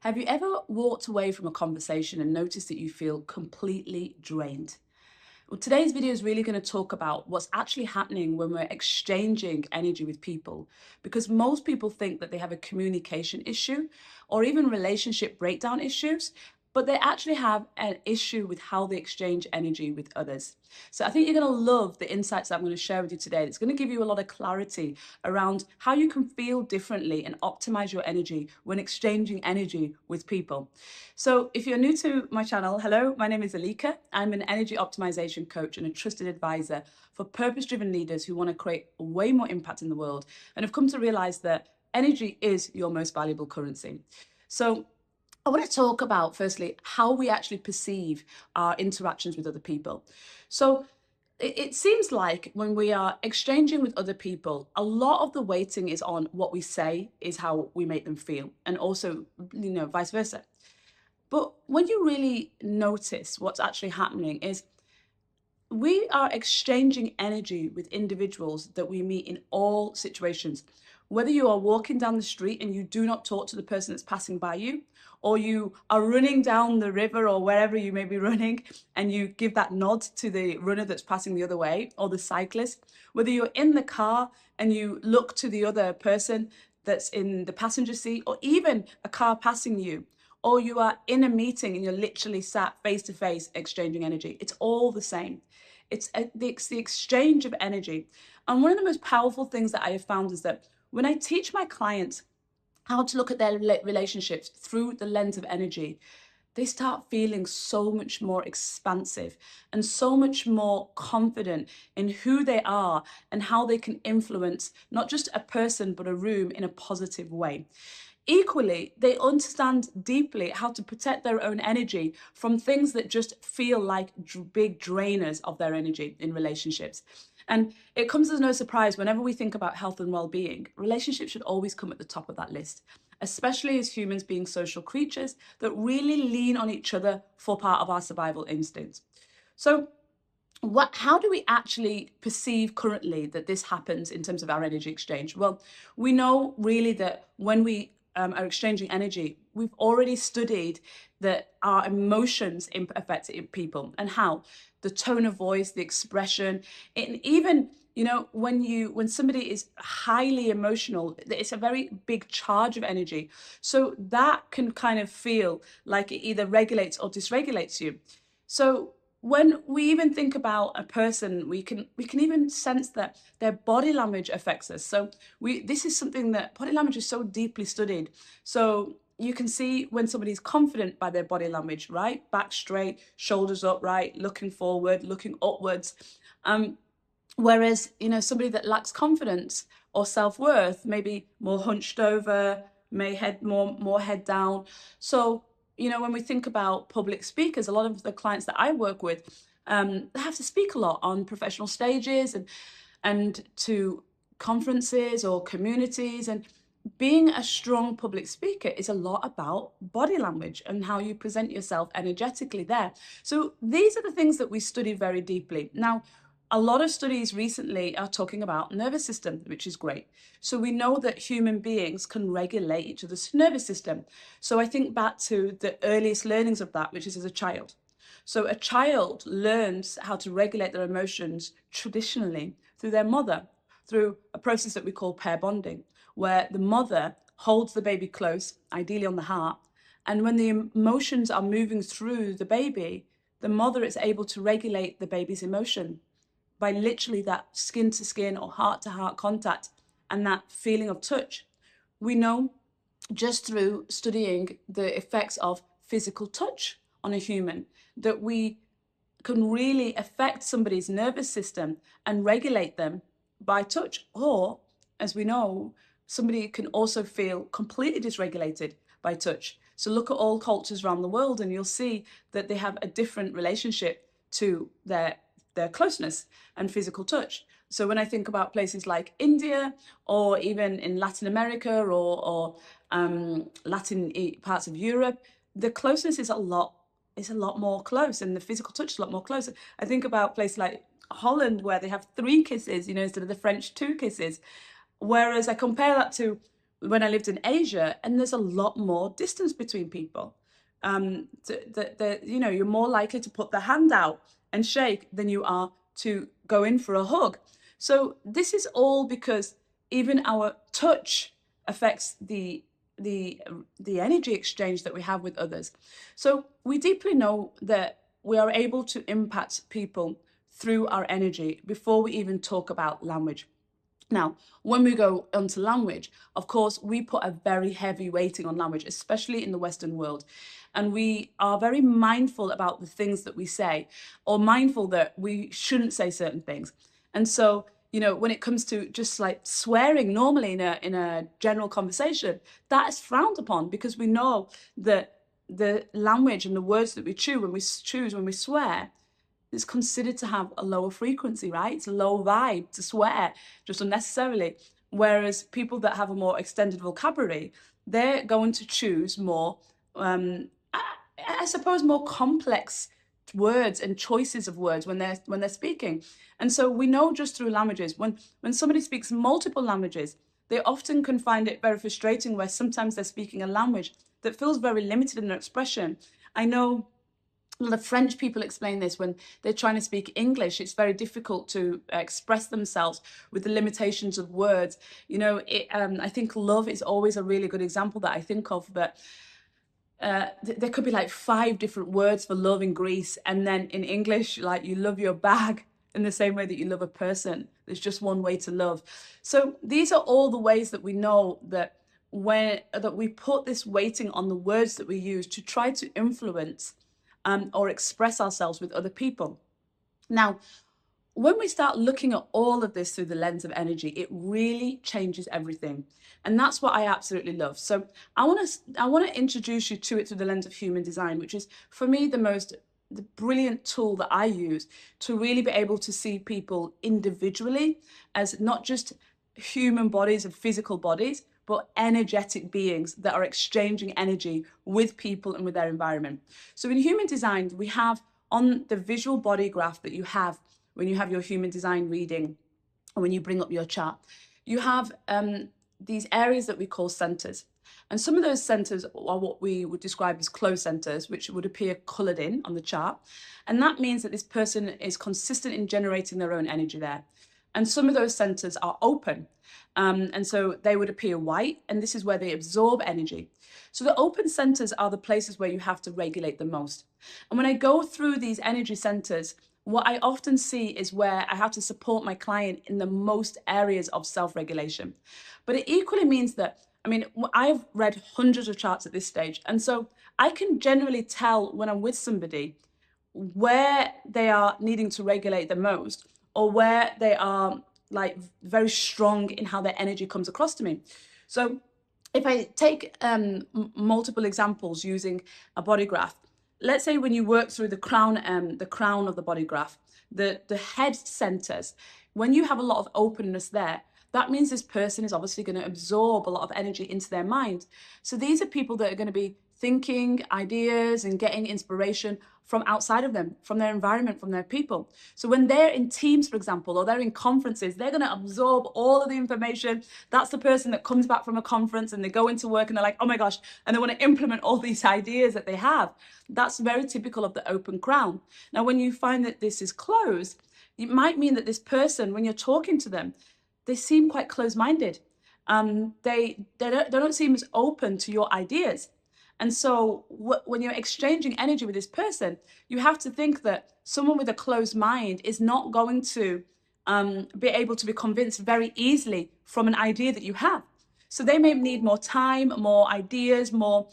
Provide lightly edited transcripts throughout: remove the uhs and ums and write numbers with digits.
Have you ever walked away from a conversation and noticed that you feel completely drained? Well, today's video is really going to talk about what's actually happening when we're exchanging energy with people, because most people think that they have a communication issue or even relationship breakdown issues, but they actually have an issue with how they exchange energy with others. So I think you're going to love the insights that I'm going to share with you today. It's going to give you a lot of clarity around how you can feel differently and optimize your energy when exchanging energy with people. So if you're new to my channel, hello, my name is Elika. I'm an energy optimization coach and a trusted advisor for purpose-driven leaders who want to create way more impact in the world and have come to realize that energy is your most valuable currency. So I want to talk about, firstly, how we actually perceive our interactions with other people. So it seems like when we are exchanging with other people, a lot of the weighting is on what we say is how we make them feel, and also, vice versa. But when you really notice what's actually happening is we are exchanging energy with individuals that we meet in all situations. Whether you are walking down the street and you do not talk to the person that's passing by you, or you are running down the river or wherever you may be running and you give that nod to the runner that's passing the other way, or the cyclist, whether you're in the car and you look to the other person that's in the passenger seat, or even a car passing you, or you are in a meeting and you're literally sat face to face exchanging energy. It's all the same. It's the exchange of energy. And one of the most powerful things that I have found is that when I teach my clients how to look at their relationships through the lens of energy, they start feeling so much more expansive and so much more confident in who they are and how they can influence not just a person, but a room in a positive way. Equally, they understand deeply how to protect their own energy from things that just feel like big drainers of their energy in relationships. And it comes as no surprise whenever we think about health and well-being, relationships should always come at the top of that list, especially as humans being social creatures that really lean on each other for part of our survival instincts. So how do we actually perceive currently that this happens in terms of our energy exchange? Well, we know really that when we are exchanging energy, we've already studied that our emotions affect people, and how the tone of voice, the expression, and even when somebody is highly emotional, it's a very big charge of energy. So that can kind of feel like it either regulates or dysregulates you. So when we even think about a person, we can even sense that their body language affects us. So this is something that body language is so deeply studied. So you can see when somebody's confident by their body language, right? Back straight, shoulders upright, looking forward, looking upwards. Whereas, somebody that lacks confidence or self-worth, maybe more hunched over, may head more head down. So when we think about public speakers, a lot of the clients that I work with, they have to speak a lot on professional stages and to conferences or communities. And being a strong public speaker is a lot about body language and how you present yourself energetically there. So these are the things that we study very deeply. Now, a lot of studies recently are talking about nervous system, which is great. So we know that human beings can regulate each other's nervous system. So I think back to the earliest learnings of that, which is as a child. So a child learns how to regulate their emotions traditionally through their mother, through a process that we call pair bonding, where the mother holds the baby close, ideally on the heart, and when the emotions are moving through the baby, the mother is able to regulate the baby's emotion by literally that skin to skin or heart to heart contact and that feeling of touch. We know just through studying the effects of physical touch on a human that we can really affect somebody's nervous system and regulate them by touch. Or, as we know, somebody can also feel completely dysregulated by touch. So look at all cultures around the world and you'll see that they have a different relationship to their closeness and physical touch. So when I think about places like India, or even in Latin America, or Latin parts of Europe, the closeness is a lot more close, and the physical touch is a lot more close. I think about places like Holland, where they have 3 kisses, instead of the French 2 kisses. Whereas I compare that to when I lived in Asia, and there's a lot more distance between people. You're more likely to put the hand out and shake than you are to go in for a hug. So this is all because even our touch affects the energy exchange that we have with others. So we deeply know that we are able to impact people through our energy before we even talk about language. Now, when we go onto language, of course, we put a very heavy weighting on language, especially in the Western world. And we are very mindful about the things that we say, or mindful that we shouldn't say certain things. And so, when it comes to just like swearing normally in a general conversation, that is frowned upon, because we know that the language and the words that we choose when we swear is considered to have a lower frequency, right? It's a low vibe to swear just unnecessarily. Whereas people that have a more extended vocabulary, they're going to choose more, I suppose, more complex words and choices of words when they're speaking. And so we know just through languages, when somebody speaks multiple languages, they often can find it very frustrating, where sometimes they're speaking a language that feels very limited in their expression. I know the French people explain this when they're trying to speak English. It's very difficult to express themselves with the limitations of words. I think love is always a really good example that I think of, that there could be like 5 different words for love in Greece, and then in English, like, you love your bag in the same way that you love a person. There's just one way to love. So these are all the ways that we know that we put this weighting on the words that we use to try to influence or express ourselves with other people. Now, when we start looking at all of this through the lens of energy, it really changes everything. And that's what I absolutely love. So I want to introduce you to it through the lens of human design, which is, for me, the brilliant tool that I use to really be able to see people individually as not just human bodies and physical bodies, but energetic beings that are exchanging energy with people and with their environment. So in human design, we have on the visual body graph that you have when you have your human design reading, or when you bring up your chart, you have these areas that we call centers. And some of those centers are what we would describe as closed centers, which would appear colored in on the chart. And that means that this person is consistent in generating their own energy there. And some of those centers are open. And so they would appear white, and this is where they absorb energy. So the open centers are the places where you have to regulate the most. And when I go through these energy centers, what I often see is where I have to support my client in the most areas of self-regulation. But it equally means that, I've read hundreds of charts at this stage. And so I can generally tell when I'm with somebody where they are needing to regulate the most, or where they are like very strong in how their energy comes across to me. So if I take multiple examples using a body graph, let's say when you work through the crown of the body graph, the head centers, when you have a lot of openness there, that means this person is obviously going to absorb a lot of energy into their mind. So these are people that are going to be thinking ideas and getting inspiration from outside of them, from their environment, from their people. So when they're in teams, for example, or they're in conferences, they're going to absorb all of the information. That's the person that comes back from a conference and they go into work and they're like, oh my gosh, and they want to implement all these ideas that they have. That's very typical of the open crown. Now, when you find that this is closed, it might mean that this person, when you're talking to them, they seem quite closed-minded. They don't seem as open to your ideas. And so when you're exchanging energy with this person, you have to think that someone with a closed mind is not going to be able to be convinced very easily from an idea that you have. So they may need more time, more ideas, more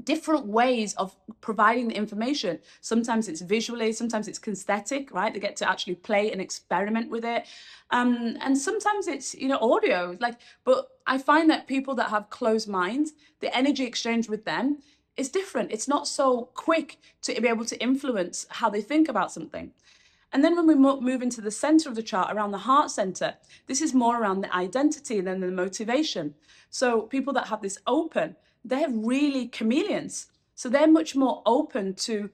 different ways of providing the information. Sometimes it's visually, sometimes it's kinesthetic, right? They get to actually play and experiment with it. And sometimes it's, audio. But I find that people that have closed minds, the energy exchange with them is different. It's not so quick to be able to influence how they think about something. And then when we move into the center of the chart, around the heart center, this is more around the identity and then the motivation. So people that have this open, they're really chameleons. So they're much more open to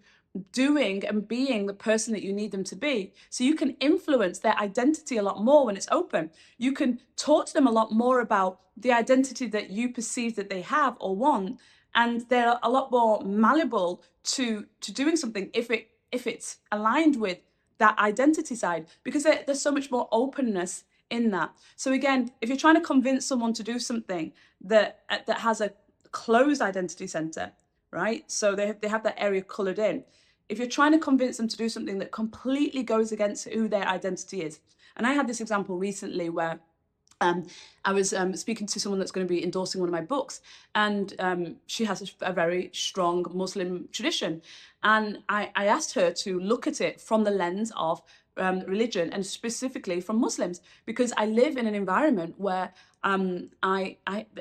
doing and being the person that you need them to be. So you can influence their identity a lot more when it's open. You can talk to them a lot more about the identity that you perceive that they have or want, and they're a lot more malleable to doing something if it's aligned with that identity side, because there's so much more openness in that. So again, if you're trying to convince someone to do something that has a closed identity center, right? So they have that area colored in. If you're trying to convince them to do something that completely goes against who their identity is. And I had this example recently where I was speaking to someone that's going to be endorsing one of my books, and she has a very strong Muslim tradition. And I asked her to look at it from the lens of religion, and specifically from Muslims, because I live in an environment where the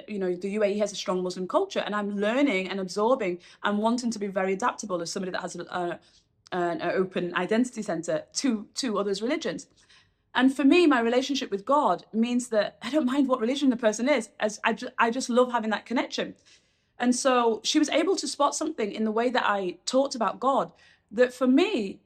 UAE has a strong Muslim culture, and I'm learning and absorbing and wanting to be very adaptable as somebody that has an open identity center to others' religions. And for me, my relationship with God means that I don't mind what religion the person is, as I just love having that connection. And so she was able to spot something in the way that I talked about God that for me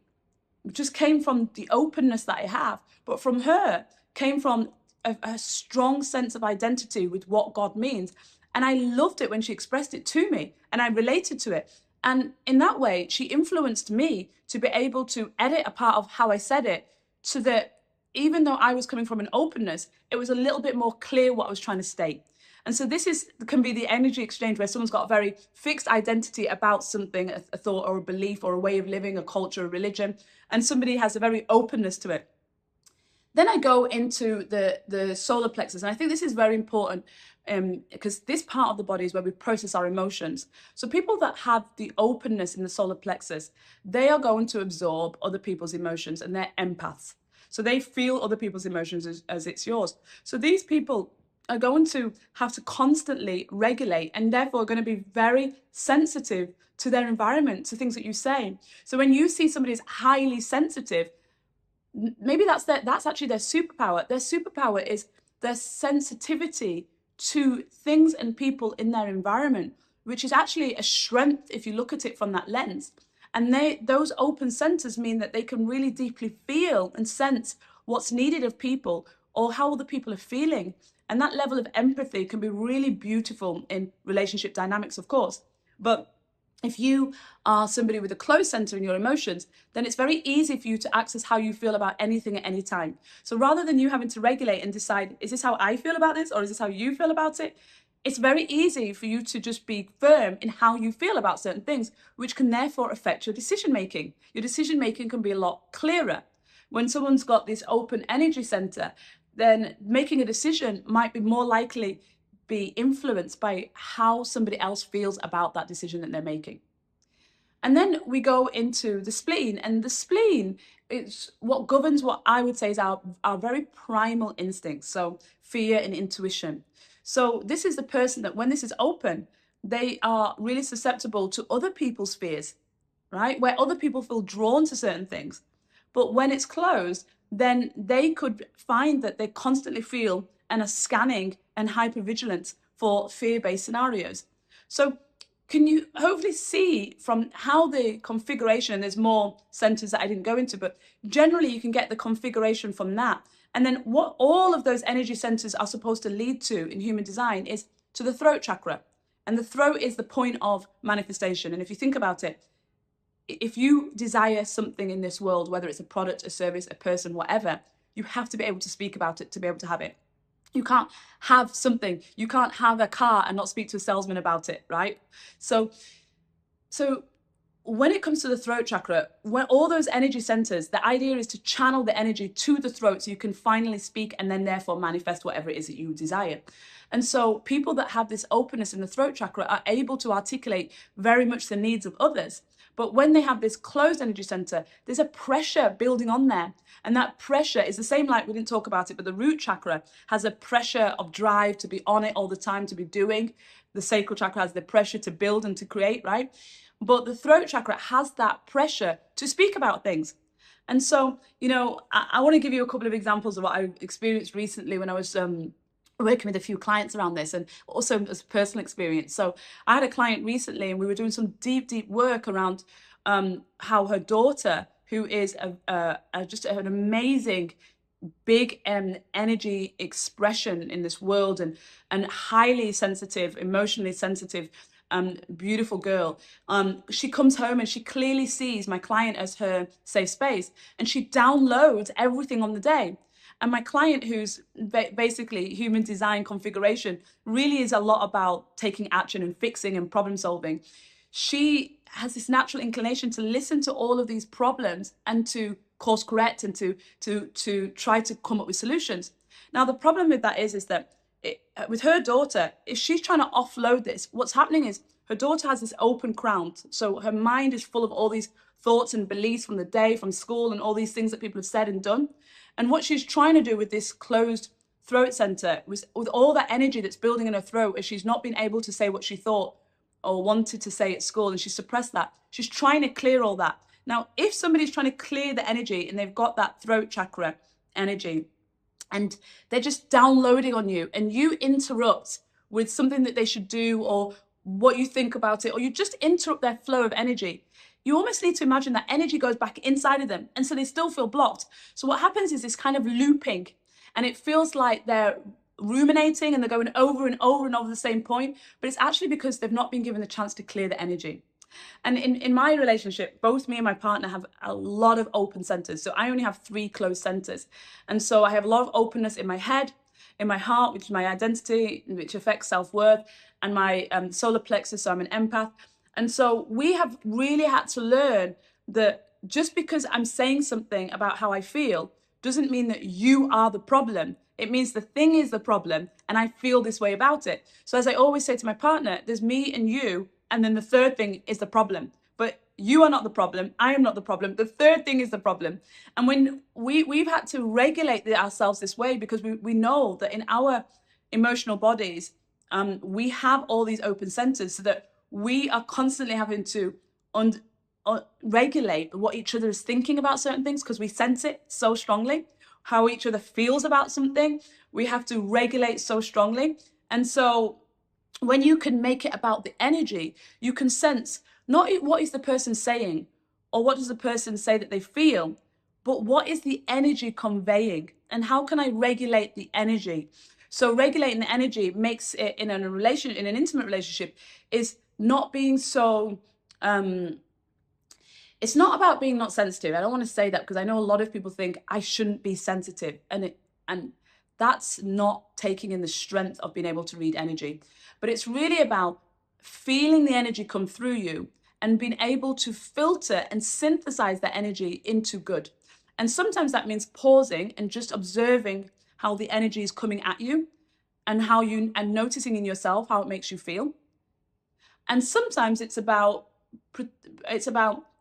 just came from the openness that I have, but from her came from a strong sense of identity with what God means. And I loved it when she expressed it to me, and I related to it. And in that way, she influenced me to be able to edit a part of how I said it, so that even though I was coming from an openness, it was a little bit more clear what I was trying to state. And so this can be the energy exchange where someone's got a very fixed identity about something, a thought or a belief or a way of living, a culture, a religion, and somebody has a very openness to it. Then I go into the solar plexus, and I think this is very important because this part of the body is where we process our emotions. So people that have the openness in the solar plexus, they are going to absorb other people's emotions, and they're empaths. So they feel other people's emotions as it's yours. So these people are going to have to constantly regulate, and therefore are going to be very sensitive to their environment, to things that you say. So when you see somebody who's highly sensitive, maybe that's actually their superpower. Their superpower is their sensitivity to things and people in their environment, which is actually a strength if you look at it from that lens. And those open centers mean that they can really deeply feel and sense what's needed of people or how other people are feeling. And that level of empathy can be really beautiful in relationship dynamics, of course. But if you are somebody with a closed center in your emotions, then it's very easy for you to access how you feel about anything at any time. So rather than you having to regulate and decide, is this how I feel about this, or is this how you feel about it? It's very easy for you to just be firm in how you feel about certain things, which can therefore affect your decision making. Your decision making can be a lot clearer. When someone's got this open energy center, then making a decision might be more likely be influenced by how somebody else feels about that decision that they're making. And then we go into the spleen, and the spleen is what governs what I would say is our very primal instincts, so fear and intuition. So this is the person that when this is open, they are really susceptible to other people's fears, right? Where other people feel drawn to certain things. But when it's closed, then they could find that they constantly feel and are scanning and hypervigilant for fear-based scenarios. So can you hopefully see from how the configuration, and there's more centers that I didn't go into, but generally you can get the configuration from that. And then what all of those energy centers are supposed to lead to in human design is to the throat chakra. And the throat is the point of manifestation. And if you think about it, if you desire something in this world, whether it's a product, a service, a person, whatever, you have to be able to speak about it to be able to have it. You can't have something, you can't have a car and not speak to a salesman about it, right? So when it comes to the throat chakra, when all those energy centers, the idea is to channel the energy to the throat so you can finally speak and then therefore manifest whatever it is that you desire. And so people that have this openness in the throat chakra are able to articulate very much the needs of others. But when they have this closed energy center, there's a pressure building on there. And that pressure is the same, like we didn't talk about it, but the root chakra has a pressure of drive to be on it all the time, to be doing. The sacral chakra has the pressure to build and to create, right? But the throat chakra has that pressure to speak about things. And so, I want to give you a couple of examples of what I experienced recently when I was working with a few clients around this, and also as a personal experience. So I had a client recently, and we were doing some deep work around how her daughter, who is just an amazing big energy expression in this world, and highly sensitive, emotionally sensitive, beautiful girl. She comes home and she clearly sees my client as her safe space, and she downloads everything on the day. And my client, who's basically human design configuration, really is a lot about taking action and fixing and problem solving. She has this natural inclination to listen to all of these problems and to course correct and to try to come up with solutions. Now, the problem with that is that with her daughter, if she's trying to offload this, what's happening is her daughter has this open crown. So her mind is full of all these thoughts and beliefs from the day, from school, and all these things that people have said and done. And what she's trying to do with this closed throat center, was with all that energy that's building in her throat, is she's not been able to say what she thought or wanted to say at school, and she suppressed that. She's trying to clear all that. Now, if somebody's trying to clear the energy and they've got that throat chakra energy, and they're just downloading on you, and you interrupt with something that they should do or what you think about it, or you just interrupt their flow of energy, you almost need to imagine that energy goes back inside of them, and so they still feel blocked. So what happens is this kind of looping, and it feels like they're ruminating and they're going over and over and over the same point, but it's actually because they've not been given the chance to clear the energy. And in my relationship, both me and my partner have a lot of open centers. So I only have 3 closed centers. And so I have a lot of openness in my head, in my heart, which is my identity, which affects self-worth, and my solar plexus, so I'm an empath. And so we have really had to learn that just because I'm saying something about how I feel doesn't mean that you are the problem. It means the thing is the problem, and I feel this way about it. So as I always say to my partner, there's me and you, and then the third thing is the problem. But you are not the problem. I am not the problem. The third thing is the problem. And when we've had to regulate ourselves this way, because we know that in our emotional bodies, we have all these open centers, so that we are constantly having to regulate what each other is thinking about certain things, because we sense it so strongly. How each other feels about something, we have to regulate so strongly. And so when you can make it about the energy, you can sense not what is the person saying or what does the person say that they feel, but what is the energy conveying, and how can I regulate the energy? So regulating the energy makes it in an intimate relationship, is not being so it's not about being not sensitive. I don't want to say that, because I know a lot of people think I shouldn't be sensitive, and that's not taking in the strength of being able to read energy. But it's really about feeling the energy come through you and being able to filter and synthesize that energy into good. And sometimes that means pausing and just observing how the energy is coming at you, and noticing in yourself how it makes you feel. And sometimes it's about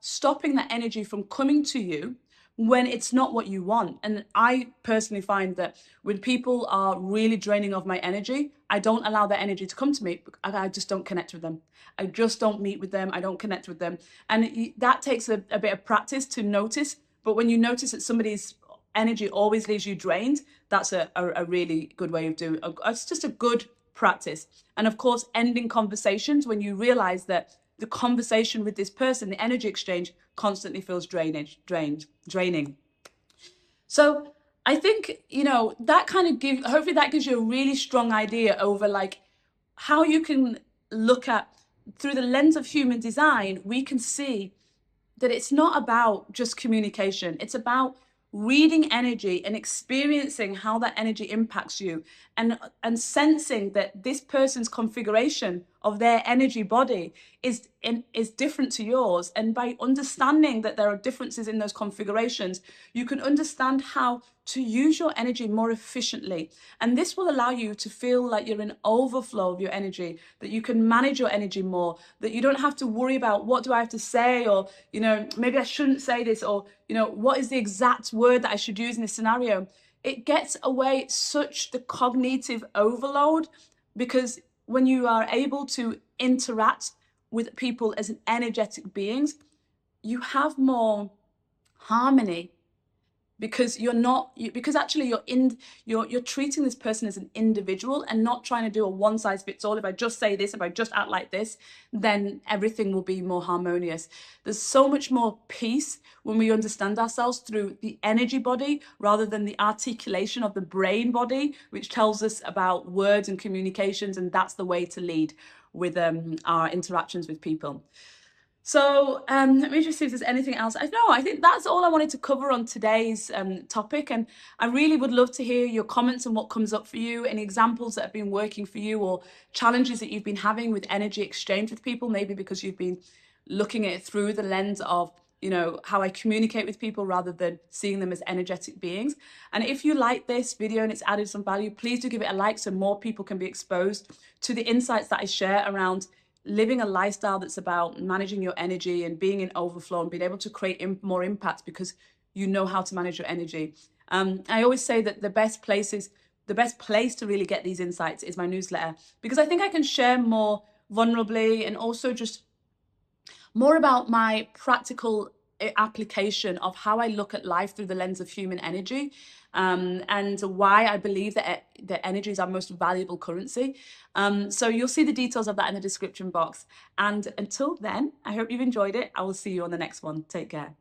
stopping that energy from coming to you when it's not what you want. And I personally find that when people are really draining of my energy, I don't allow their energy to come to me. I just don't connect with them. I just don't meet with them. I don't connect with them. And that takes a bit of practice to notice. But when you notice that somebody's energy always leaves you drained, that's a really good way of doing it. It's just a good practice. And of course, ending conversations when you realize that the conversation with this person, the energy exchange, constantly feels draining. So I think, that kind of hopefully that gives you a really strong idea over like how you can look at, through the lens of human design, we can see that it's not about just communication. It's about reading energy and experiencing how that energy impacts you, and sensing that this person's configuration of their energy body is different to yours. And by understanding that there are differences in those configurations, you can understand how to use your energy more efficiently. And this will allow you to feel like you're in overflow of your energy, that you can manage your energy more, that you don't have to worry about what do I have to say, or, maybe I shouldn't say this, or, what is the exact word that I should use in this scenario. It gets away such the cognitive overload, because when you are able to interact with people as energetic beings, you have more harmony because you're not because actually you're treating this person as an individual and not trying to do a one size fits all. If I just say this, if I just act like this, then everything will be more harmonious. There's so much more peace when we understand ourselves through the energy body rather than the articulation of the brain body, which tells us about words and communications, and that's the way to lead with our interactions with people. So let me just see if there's anything else. I think that's all I wanted to cover on today's topic. And I really would love to hear your comments on what comes up for you, any examples that have been working for you, or challenges that you've been having with energy exchange with people, maybe because you've been looking at it through the lens of, how I communicate with people rather than seeing them as energetic beings. And if you like this video and it's added some value, please do give it a like so more people can be exposed to the insights that I share around living a lifestyle that's about managing your energy and being in overflow and being able to create more impact because you know how to manage your energy. I always say that the best place to really get these insights is my newsletter, because I think I can share more vulnerably and also just more about my practical application of how I look at life through the lens of human energy, and why I believe that energy is our most valuable currency. So you'll see the details of that in the description box. And until then, I hope you've enjoyed it. I will see you on the next one. Take care.